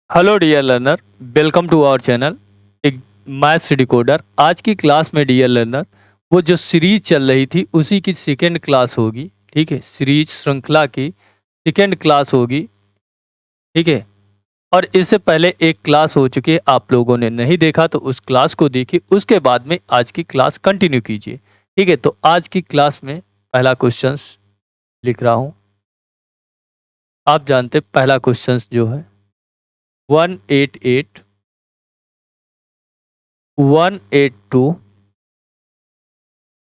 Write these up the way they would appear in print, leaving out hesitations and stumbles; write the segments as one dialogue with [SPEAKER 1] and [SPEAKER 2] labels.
[SPEAKER 1] Hello dear learner, welcome to our channel एक maths decoder. आज की क्लास में डियर लर्नर वो जो सीरीज चल रही थी उसी की सेकेंड क्लास होगी। ठीक है, सीरीज श्रृंखला की सेकेंड क्लास होगी। ठीक है, और इससे पहले एक क्लास हो चुकी है, आप लोगों ने नहीं देखा तो उस क्लास को देखिए, उसके बाद में आज की क्लास कंटिन्यू कीजिए। ठीक है, तो आज की क्लास में पहला क्वेश्चन लिख रहा हूँ। आप जानते पहला क्वेश्चन जो है 188 182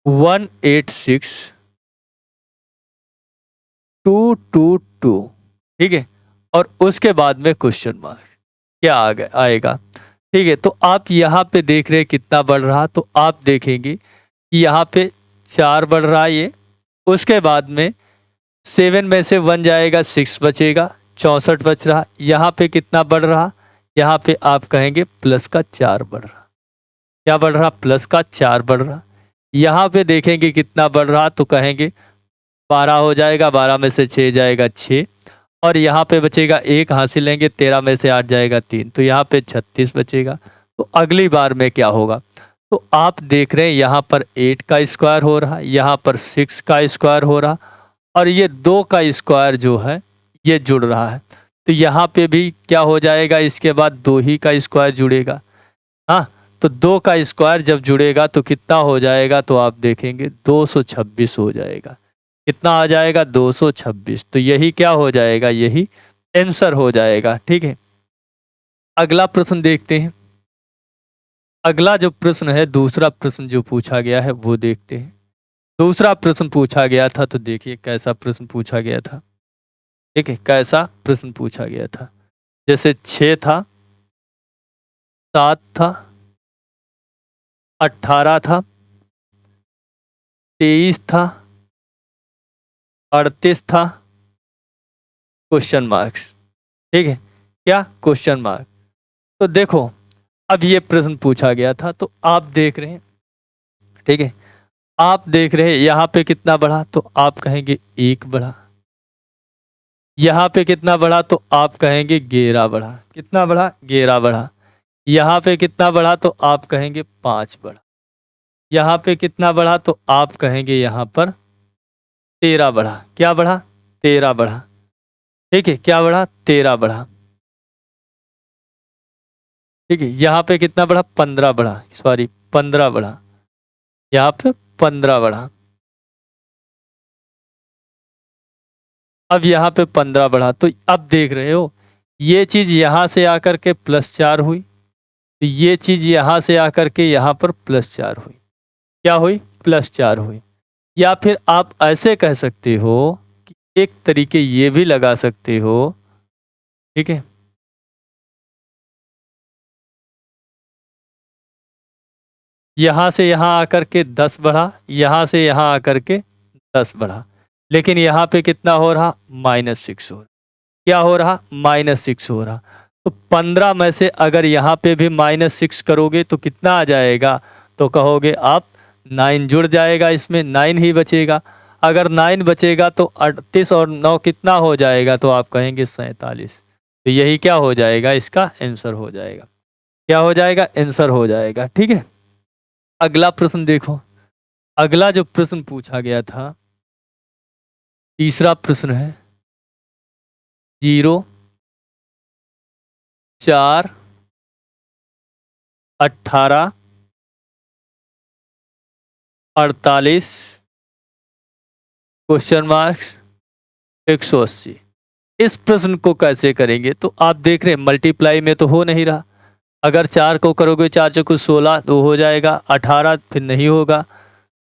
[SPEAKER 1] 186 222। ठीक है, और उसके बाद में क्वेश्चन मार्क क्या आएगा। ठीक है, तो आप यहाँ पे देख रहे हैं कितना बढ़ रहा, तो आप देखेंगे कि यहाँ पे 4 बढ़ रहा है ये। उसके बाद में 7 में से 1 जाएगा, 6 बचेगा, 64 बच रहा। यहाँ पे कितना बढ़ रहा, यहाँ पे आप कहेंगे प्लस का 4 बढ़ रहा। क्या बढ़ रहा, प्लस का 4 बढ़ रहा। यहाँ पे देखेंगे कितना बढ़ रहा, तो कहेंगे 12 हो जाएगा, 12 में से 6 जाएगा 6, और यहाँ पे बचेगा 1 हासिल लेंगे, 13 में से 8 जाएगा 3, तो यहाँ पे 36 बचेगा। तो अगली बार में क्या होगा, तो आप देख रहे हैं यहाँ पर 8 का स्क्वायर हो रहा, यहाँ पर 6 का स्क्वायर हो रहा, और ये 2 का स्क्वायर जो है ये जुड़ रहा है। तो यहाँ पे भी क्या हो जाएगा, इसके बाद 2 ही का स्क्वायर जुड़ेगा। हाँ, तो 2 का स्क्वायर जब जुड़ेगा तो कितना हो जाएगा, तो आप देखेंगे 226 हो जाएगा। कितना आ जाएगा, 226। तो यही क्या हो जाएगा, यही आंसर हो जाएगा। ठीक है, अगला प्रश्न देखते हैं। अगला जो प्रश्न है, दूसरा प्रश्न जो पूछा गया है वो देखते हैं। दूसरा प्रश्न पूछा गया था, तो देखिए कैसा प्रश्न पूछा गया था। ठीक है, कैसा प्रश्न पूछा गया था, जैसे 6 था, 7 था, 18 था, 23 था, 38 था, क्वेश्चन मार्क्स। ठीक है, क्या क्वेश्चन मार्क। तो देखो, अब ये प्रश्न पूछा गया था, तो आप देख रहे हैं। ठीक है, आप देख रहे हैं यहाँ पे कितना बढ़ा, तो आप कहेंगे 1 बढ़ा। यहाँ पे कितना बढ़ा, तो आप कहेंगे 11 बढ़ा। कितना बढ़ा, 11 बढ़ा। यहाँ पे कितना बढ़ा, तो आप कहेंगे 5 बढ़ा। यहाँ पे कितना बढ़ा, तो आप कहेंगे यहाँ पर 13 बढ़ा। क्या बढ़ा, 13 बढ़ा। ठीक है, क्या बढ़ा, 13 बढ़ा। ठीक है, यहाँ पे कितना बढ़ा, 15 बढ़ा, सॉरी 15 बढ़ा। यहाँ पे 15 बढ़ा। अब यहाँ पे 15 बढ़ा, तो अब देख रहे हो ये चीज यहाँ से आकर के +4 हुई, तो ये चीज यहाँ से आकर के यहाँ पर +4 हुई। क्या हुई, +4 हुई। या फिर आप ऐसे कह सकते हो कि एक तरीके ये भी लगा सकते हो। ठीक है, यहाँ से यहाँ आकर के 10 बढ़ा, यहाँ से यहाँ आकर के 10 बढ़ा, लेकिन यहाँ पे कितना हो रहा, -6 हो रहा। क्या हो रहा, -6 हो रहा। तो 15 में से अगर यहाँ पे भी -6 करोगे तो कितना आ जाएगा, तो कहोगे आप 9 जुड़ जाएगा, इसमें 9 ही बचेगा। अगर 9 बचेगा तो 38 और 9 कितना हो जाएगा, तो आप कहेंगे 47। तो यही क्या हो जाएगा, इसका आंसर हो जाएगा। क्या हो जाएगा, आंसर हो जाएगा। ठीक है, अगला प्रश्न देखो। अगला जो प्रश्न पूछा गया था, तीसरा प्रश्न है 0 4 18 48 क्वेश्चन मार्क्स 180। इस प्रश्न को कैसे करेंगे, तो आप देख रहे हैं मल्टीप्लाई में तो हो नहीं रहा। अगर 4 को करोगे, 4 चौको 16 तो हो जाएगा, 18 फिर नहीं होगा।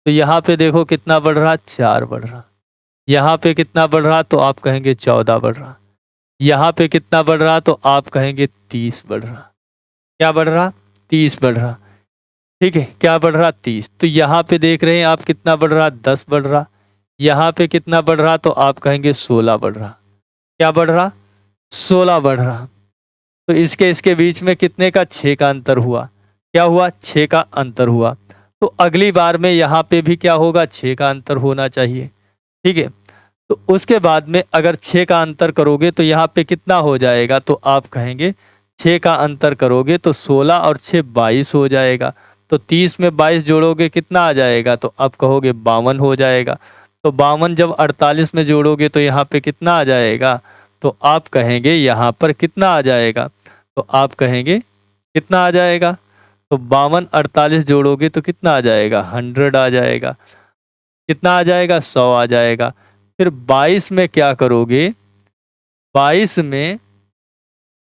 [SPEAKER 1] तो यहाँ पे देखो कितना बढ़ रहा, 4 बढ़ रहा। यहाँ पे कितना बढ़ रहा, तो आप कहेंगे 14 बढ़ रहा। यहाँ पे कितना बढ़ रहा, तो आप कहेंगे 30 बढ़ रहा। क्या बढ़ रहा, 30 बढ़ रहा। ठीक है, क्या बढ़ रहा, 30। तो यहाँ पे देख रहे हैं आप कितना बढ़ रहा, 10 बढ़ रहा। यहाँ पे कितना बढ़ रहा, तो आप कहेंगे 16 बढ़ रहा। क्या बढ़ रहा, 16 बढ़ रहा। तो इसके बीच में कितने का, 6 का अंतर हुआ। क्या हुआ, 6 का अंतर हुआ। तो अगली बार में यहाँ पे भी क्या होगा, 6 का अंतर होना चाहिए। ठीक है, तो उसके बाद में अगर 6 का अंतर करोगे तो यहाँ पे कितना हो जाएगा, तो आप कहेंगे 6 का अंतर करोगे तो 16 और 6 22 हो जाएगा। तो 30 में 22 जोड़ोगे कितना आ जाएगा? तो अब कहोगे 52 हो जाएगा। तो 52 जब 48 में जोड़ोगे तो यहाँ पे कितना आ जाएगा? तो आप कहेंगे यहाँ पर कितना आ जाएगा? तो आप कहेंगे कितना आ जाएगा? तो 52 48 जोड़ोगे तो कितना आ जाएगा? 100 आ जाएगा। कितना आ जाएगा? 100 आ जाएगा। फिर 22 में क्या करोगे? 22 में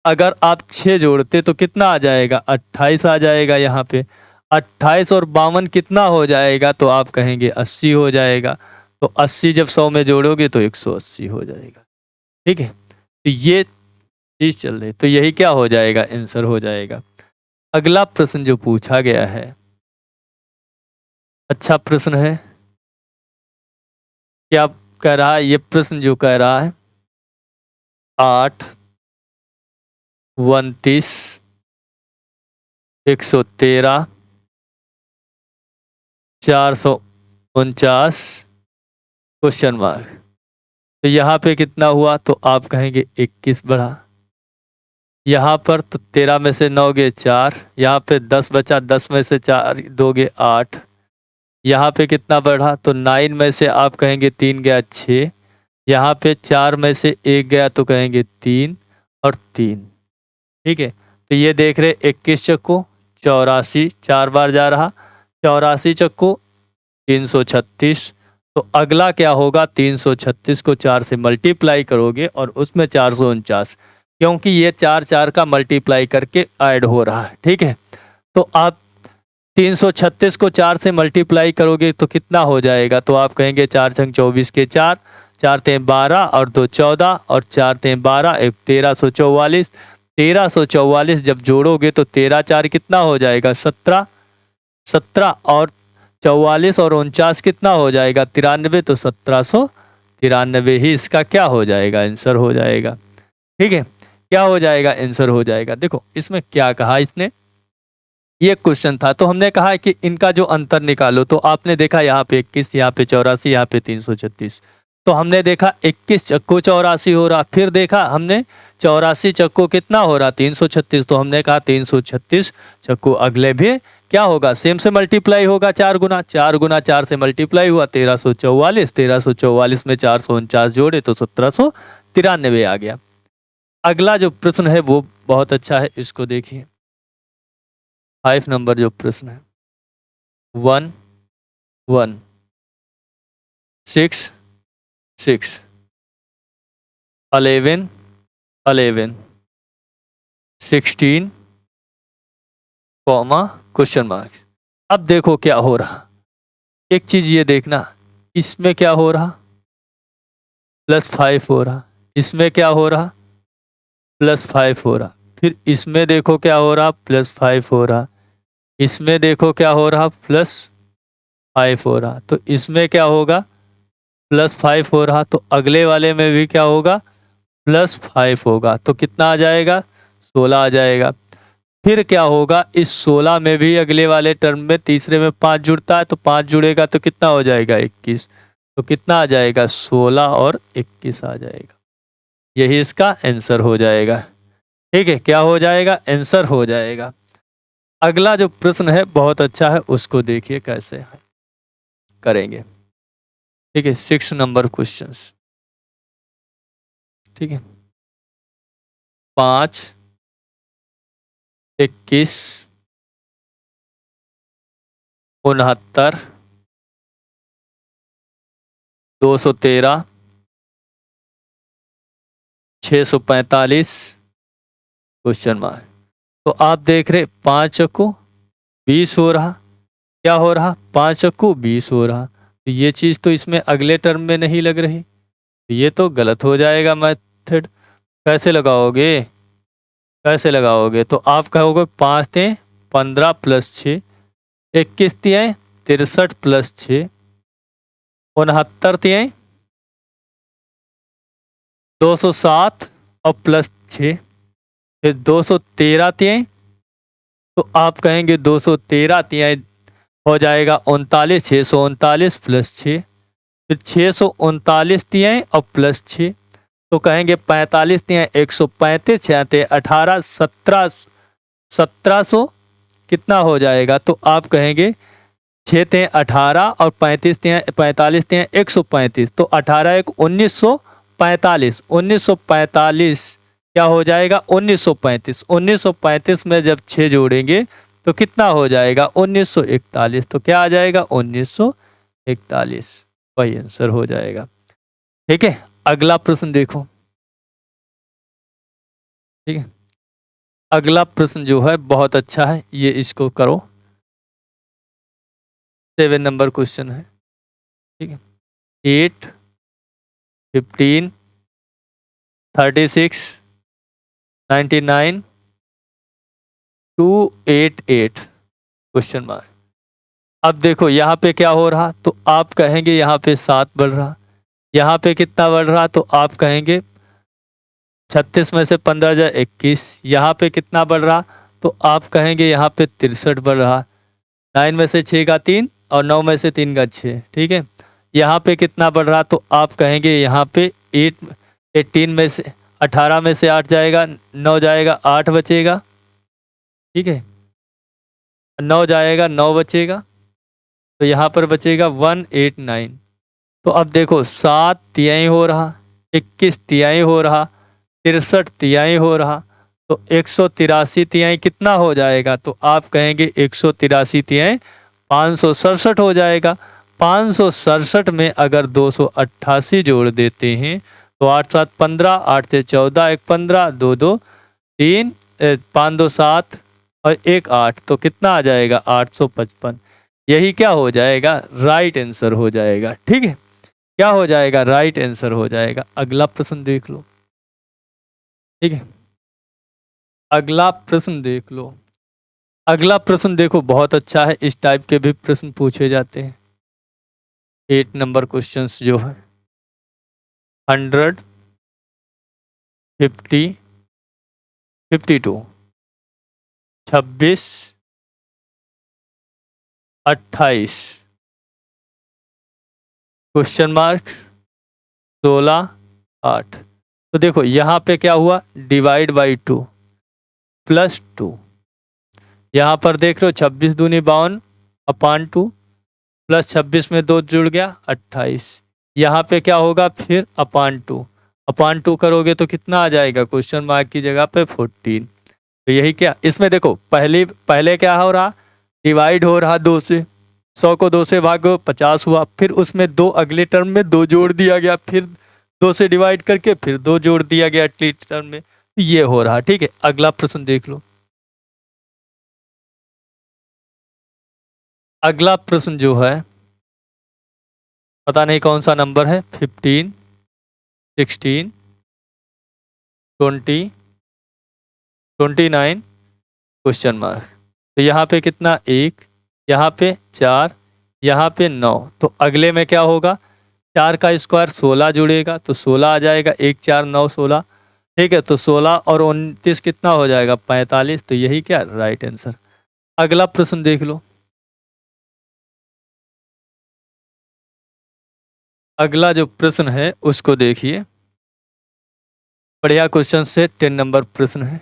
[SPEAKER 1] अगर आप 6 जोड़ते तो कितना आ जाएगा? 28 आ जाएगा। यहाँ पे 28 और 52 कितना हो जाएगा? तो आप कहेंगे 80 हो जाएगा। तो 80 जब 100 में जोड़ोगे तो 180 हो जाएगा। ठीक है, तो ये चीज चल रही, तो यही क्या हो जाएगा? आंसर हो जाएगा। अगला प्रश्न जो पूछा गया है, अच्छा प्रश्न है। क्या कह रहा है ये प्रश्न? जो कह रहा है 8 29 113 449 क्वेश्चन मार्क। तो यहाँ पे कितना हुआ? तो आप कहेंगे 21 बढ़ा। यहाँ पर तो 13 में से 9 गए 4, यहाँ पे 10 बचा, 10 में से 4 2 गए 8। यहाँ पे कितना बढ़ा? तो 9 में से आप कहेंगे 3 गया 6, यहाँ पे 4 में से 1 गया तो कहेंगे 3 और 3। ठीक है, तो ये देख रहे 21 चक्को 84, 4 बार जा रहा, 84 चक्को 336। तो अगला क्या होगा? 336 को 4 से मल्टीप्लाई करोगे और उसमें 449, क्योंकि ये 4 4 का मल्टीप्लाई करके ऐड हो रहा है। ठीक है, तो आप 336 को 4 से मल्टीप्लाई करोगे तो कितना हो जाएगा? तो आप कहेंगे 4 छंग 24 के 4, 4 तें 12 और 2 14 और 4 तें 12, 1344। 1344 जब जोड़ोगे तो 13 4 कितना हो जाएगा? 17। 17 और 44 और 49 कितना हो जाएगा? 93। तो 1793 ही इसका क्या हो जाएगा? आंसर हो जाएगा। ठीक है, क्या हो जाएगा? आंसर हो जाएगा। देखो इसमें क्या कहा इसने, ये क्वेश्चन था तो हमने कहा कि इनका जो अंतर निकालो। तो आपने देखा यहाँ पे 21, यहाँ पे 84, यहाँ पे 336। तो हमने देखा 21 चक्को 84 हो रहा, फिर देखा हमने 84 चक्को कितना हो रहा? 336। तो हमने कहा 336 चक्को अगले भी क्या होगा? सेम से मल्टीप्लाई होगा 4 गुना, 4 गुना 4 से मल्टीप्लाई हुआ 1344, 1344 में 449 जोड़े तो 1793 आ गया। अगला जो प्रश्न है वो बहुत अच्छा है, इसको देखिए। 5 नंबर जो प्रश्न है, 1 1 6 6 11 11 16 कॉमा क्वेश्चन मार्क। अब देखो क्या हो रहा, एक चीज ये देखना, इसमें क्या हो रहा? +5 हो रहा। इसमें क्या हो रहा? +5 हो रहा। फिर इसमें देखो क्या हो रहा? +5 हो रहा। इसमें देखो क्या हो रहा? +5 हो रहा। तो इसमें क्या होगा? +5 हो रहा। तो अगले वाले में भी क्या होगा? +5 होगा। तो कितना आ जाएगा? 16 आ जाएगा। फिर क्या होगा? इस 16 में भी अगले वाले टर्म में तीसरे में 5 जुड़ता है, तो 5 जुड़ेगा तो कितना हो जाएगा? 21। तो कितना आ जाएगा? 16 और 21 आ जाएगा। यही इसका आंसर हो जाएगा। ठीक है, क्या हो जाएगा? आंसर हो जाएगा। अगला जो प्रश्न है बहुत अच्छा है, उसको देखिए कैसे करेंगे। ठीक है, 6 नंबर क्वेश्चंस। ठीक है, 5 21 69 213 645 क्वेश्चन मार्क। तो आप देख रहे 5 चक्कू 20 हो रहा। क्या हो रहा? 5 चक्कू 20 हो रहा। तो ये चीज तो इसमें अगले टर्म में नहीं लग रही, तो ये तो गलत हो जाएगा मेथड। कैसे लगाओगे? कैसे लगाओगे? तो आप कहोगे 5 थे 15 + 6, 21 तियाएं 63 + 6, 69 तियाएं 207 और +6, फिर 213 तियाएं। तो आप कहेंगे 213 तियाएं हो जाएगा 39, 639 + 6, फिर 639 तियाएं और +6, तो कहेंगे 45 तिया 135, 6 18, 17 1700 कितना हो जाएगा? तो आप कहेंगे 6 तिया 18 और 45 तिया 135, तो 18 एक 1945, 1945 क्या हो जाएगा? 1935, 1935 में जब 6 जोड़ेंगे तो कितना हो जाएगा? 1941, तो क्या आ जाएगा? 1941, वही आंसर हो जाएगा। ठीक है, अगला प्रश्न देखो। ठीक है, अगला प्रश्न जो है बहुत अच्छा है, ये इसको करो। 7 नंबर क्वेश्चन है। ठीक है, 8, 15, 36, 99, 288 क्वेश्चन मार्क। अब देखो यहाँ पे क्या हो रहा, तो आप कहेंगे यहाँ पे 7 बढ़ रहा, यहाँ पे कितना बढ़ रहा, तो आप कहेंगे 36 में से 15 जाए 21, यहाँ पे कितना बढ़ रहा, तो आप कहेंगे यहाँ पे 63 बढ़ रहा, 9 में से 6 का 3 और 9 में से 3 का 6। ठीक है, यहाँ पे कितना बढ़ रहा, तो आप कहेंगे यहाँ पे 18 में से 18 में से 8 जाएगा, 9 जाएगा, 8 बचेगा। ठीक है, 9 जाएगा, 9 बचेगा, तो यहाँ पर बचेगा 189। तो अब देखो 7 तिहाई हो रहा, 21 तिहाई हो रहा, 63 तिहाई हो रहा, तो 183 तिहाई कितना हो जाएगा, तो आप कहेंगे 183 तिहाई 567 हो जाएगा। 567 में अगर 288 जोड़ देते हैं तो 8 7 15, 8 से 14, 1 15, 2 2 3, 5 2 7 और 1 8, तो कितना आ जाएगा? 855। यही क्या हो जाएगा? राइट आंसर हो जाएगा। ठीक है, क्या हो जाएगा? राइट आंसर हो जाएगा। अगला प्रश्न देख लो। ठीक है, अगला प्रश्न देख लो। अगला प्रश्न देखो बहुत अच्छा है, इस टाइप के भी प्रश्न पूछे जाते हैं। 8 नंबर क्वेश्चंस जो है 100, 50, 52, 26, 28 क्वेश्चन मार्क 16, 8। तो देखो यहाँ पे क्या हुआ? Divide by 2 plus 2। यहाँ पर देख लो 26 दूनी 52 अपान 2 प्लस 26 में 2 जुड़ गया 28। यहाँ पे क्या होगा? फिर अपान 2, अपान 2 करोगे तो कितना आ जाएगा? क्वेश्चन मार्क की जगह पे 14। तो यही क्या इसमें देखो पहले क्या हो रहा? डिवाइड हो रहा 2 से, 100 को 2 से भागो 50 हुआ, फिर उसमें 2 अगले टर्म में 2 जोड़ दिया गया, फिर 2 से डिवाइड करके फिर 2 जोड़ दिया गया अगली टर्म में, ये हो रहा। ठीक है, अगला प्रश्न देख लो। अगला प्रश्न जो है पता नहीं कौन सा नंबर है, 15, 16, 20, 29 क्वेश्चन मार्क। तो यहाँ पे कितना? 1, यहाँ पे 4, यहाँ पे 9, तो अगले में क्या होगा? 4 का स्क्वायर 16 जुड़ेगा, तो 16 आ जाएगा। 1 4 9 16। ठीक है, तो 16 और 29 कितना हो जाएगा? 45। तो यही क्या? Right answer. अगला प्रश्न देख लो। अगला जो प्रश्न है उसको देखिए, बढ़िया क्वेश्चन से 10 नंबर प्रश्न है।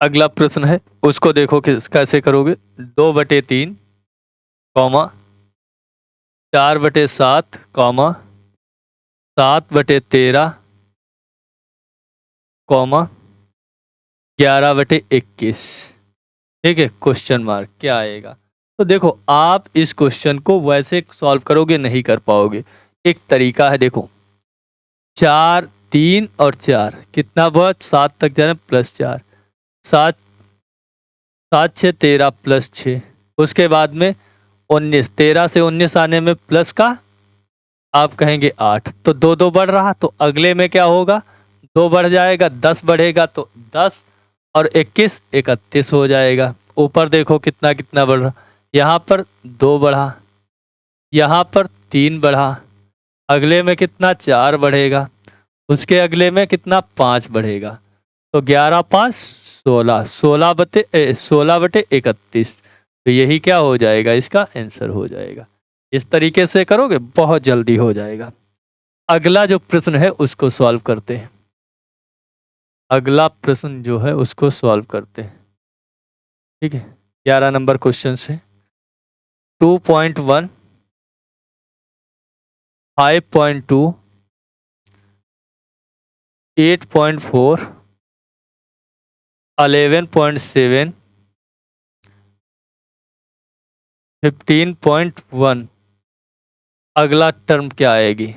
[SPEAKER 1] अगला प्रश्न है उसको देखो कि कैसे करोगे। 2/3 कॉमा 4/7 कॉमा 7/13 कॉमा 11/21। ठीक है, क्वेश्चन मार्क क्या आएगा? तो देखो आप इस क्वेश्चन को वैसे सॉल्व करोगे नहीं कर पाओगे। एक तरीका है, देखो 4 3 और 4 कितना बहुत? 7 तक जाना प्लस 4, 7 7 6 13 प्लस 6, उसके बाद में 19, 13 से 19 आने में प्लस का आप कहेंगे 8, तो 2 2 बढ़ रहा, तो अगले में क्या होगा? 2 बढ़ जाएगा, 10 बढ़ेगा, तो 10 और 21 31 हो जाएगा। ऊपर देखो कितना कितना बढ़ रहा, यहाँ पर 2 बढ़ा, यहाँ पर 3 बढ़ा, अगले में कितना? 4 बढ़ेगा, उसके अगले में कितना? 5 बढ़ेगा, तो 11 5 16, 16/31। तो यही क्या हो जाएगा? इसका आंसर हो जाएगा। इस तरीके से करोगे बहुत जल्दी हो जाएगा। अगला जो प्रश्न है उसको सॉल्व करते हैं। अगला प्रश्न जो है उसको सॉल्व करते हैं। ठीक है, 11 नंबर क्वेश्चन से 2.1, 5.2, 8.4, 11.7, 15.1 अगला टर्म क्या आएगी?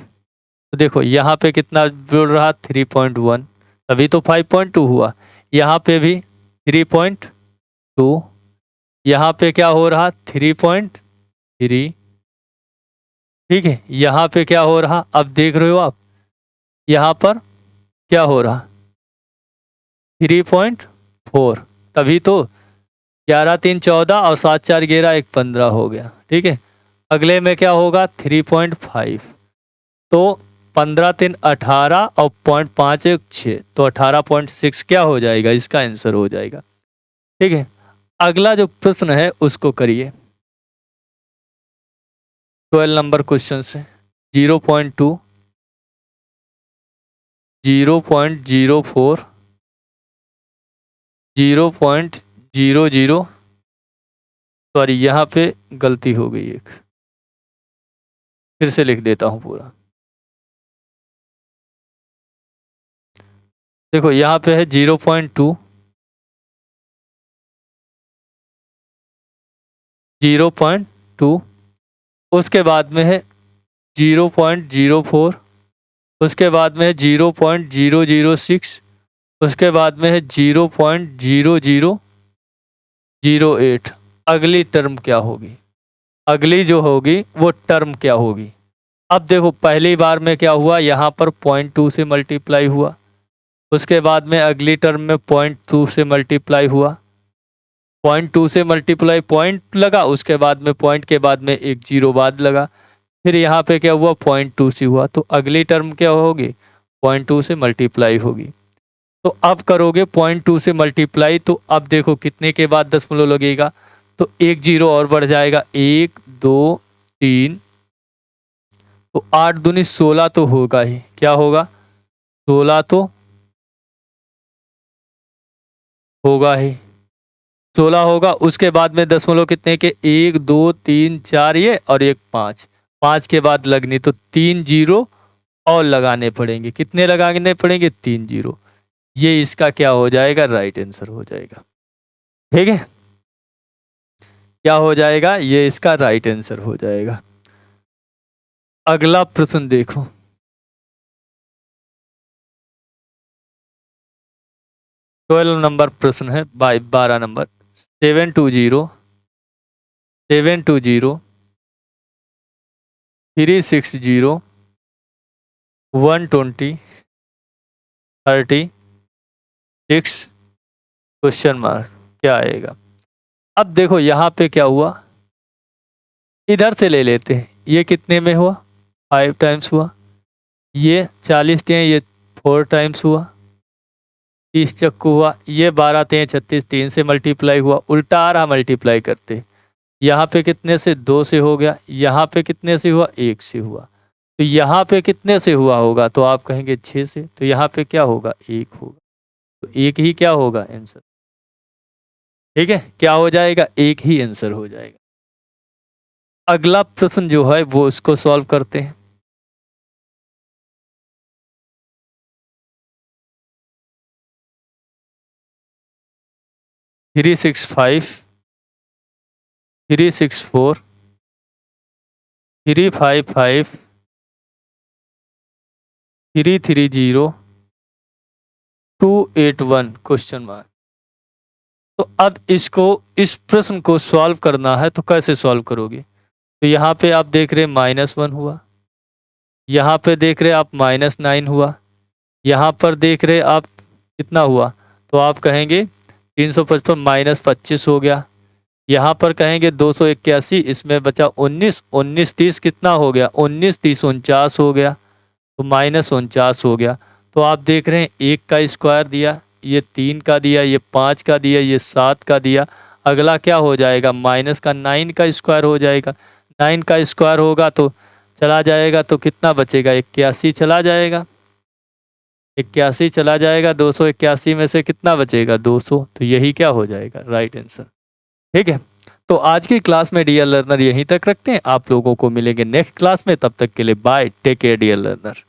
[SPEAKER 1] तो देखो यहाँ पे कितना जुड़ रहा 3.1, तभी तो 5.2 हुआ। यहाँ पे भी 3.2, यहाँ पे क्या हो रहा 3.3। ठीक है, यहाँ पे क्या हो रहा, अब देख रहे हो आप यहाँ पर क्या हो रहा 3.4, तभी तो 11 3 14 और 7 4 11 1 15 हो गया। ठीक है, अगले में क्या होगा 3.5, तो 15 3 18 और 0.5 1 6, तो 18.6 क्या हो जाएगा, इसका आंसर हो जाएगा। ठीक है, अगला जो प्रश्न है उसको करिए। 12 नंबर क्वेश्चन से 0.2, 0.04, 0.00, सॉरी यहाँ पे गलती हो गई एक, फिर से लिख देता हूँ पूरा। देखो यहाँ पे है 0.2, 0.2, उसके बाद में है 0.04, उसके बाद में है 0.006, उसके बाद में है 0.0008। अगली टर्म क्या होगी? अगली जो होगी वो टर्म क्या होगी? अब देखो पहली बार में क्या हुआ, यहाँ पर 0.2 से मल्टीप्लाई हुआ, उसके बाद में अगली टर्म में 0.2 से मल्टीप्लाई हुआ, 0.2 से मल्टीप्लाई पॉइंट लगा, उसके बाद में पॉइंट के बाद में एक जीरो बाद लगा, फिर यहाँ पे क्या हुआ 0.2 से हुआ, तो अगली टर्म क्या होगी 0.2 से मल्टीप्लाई होगी। तो अब करोगे 0.2 से मल्टीप्लाई, तो अब देखो कितने के बाद दशमलव लगेगा, तो एक जीरो और बढ़ जाएगा, 1 2 3, तो 8 दूनी 16 तो होगा ही, क्या होगा 16 तो होगा ही, 16 होगा। उसके बाद में दशमलव कितने के 1 2 3 4 ये और एक 5, 5 के बाद लगनी, तो 3 जीरो और लगाने पड़ेंगे, कितने लगाने पड़ेंगे 3 जीरो, ये इसका क्या हो जाएगा राइट आंसर हो जाएगा। ठीक है, क्या हो जाएगा, ये इसका राइट आंसर हो जाएगा। अगला प्रश्न देखो, ट्वेल्व नंबर प्रश्न है, 12 नंबर 720, 720, 360, 120, 36 क्वेश्चन मार्क क्या आएगा? अब देखो यहाँ पे क्या हुआ, इधर से ले लेते हैं, ये कितने में हुआ 5 टाइम्स हुआ, ये 40 थे ये 4 टाइम्स हुआ, 30 चक्कू हुआ, ये 12 थे 36 3 से मल्टीप्लाई हुआ, उल्टा आ रहा मल्टीप्लाई करते, यहाँ पे कितने से 2 से हो गया, यहाँ पे कितने से हुआ 1 से हुआ, तो यहाँ पे कितने से हुआ होगा, तो आप कहेंगे 6 से, तो यहाँ पे क्या होगा 1 होगा, तो एक ही क्या होगा आंसर। ठीक है, क्या हो जाएगा, एक ही आंसर हो जाएगा। अगला प्रश्न जो है वो इसको सॉल्व करते हैं। Three 365, 364, 355, 330, 281 question mark. तो अब इसको, इस प्रश्न को सॉल्व करना है तो कैसे सॉल्व करोगे? तो यहाँ पे आप देख रहे -1 हुआ, यहाँ पे देख रहे आप -9 हुआ, यहाँ पर देख रहे आप कितना हुआ, तो आप कहेंगे 355 -25 हो गया, यहाँ पर कहेंगे 281, इसमें बचा 19, 19 30 कितना हो गया 19 30 49 हो गया, तो -49 हो गया। तो आप देख रहे हैं 1 का स्क्वायर दिया, ये 3 का दिया, ये 5 का दिया, ये 7 का दिया, अगला क्या हो जाएगा माइनस का 9 का स्क्वायर हो जाएगा, 9 का स्क्वायर होगा तो चला जाएगा तो कितना बचेगा, 81 चला जाएगा, 81 चला जाएगा, 281 में से कितना बचेगा, 200। तो यही क्या हो जाएगा, राइट आंसर। ठीक है, तो आज की क्लास में डियर लर्नर यहीं तक रखते हैं, आप लोगों को मिलेंगे नेक्स्ट क्लास में, तब तक के लिए bye, take care dear learner.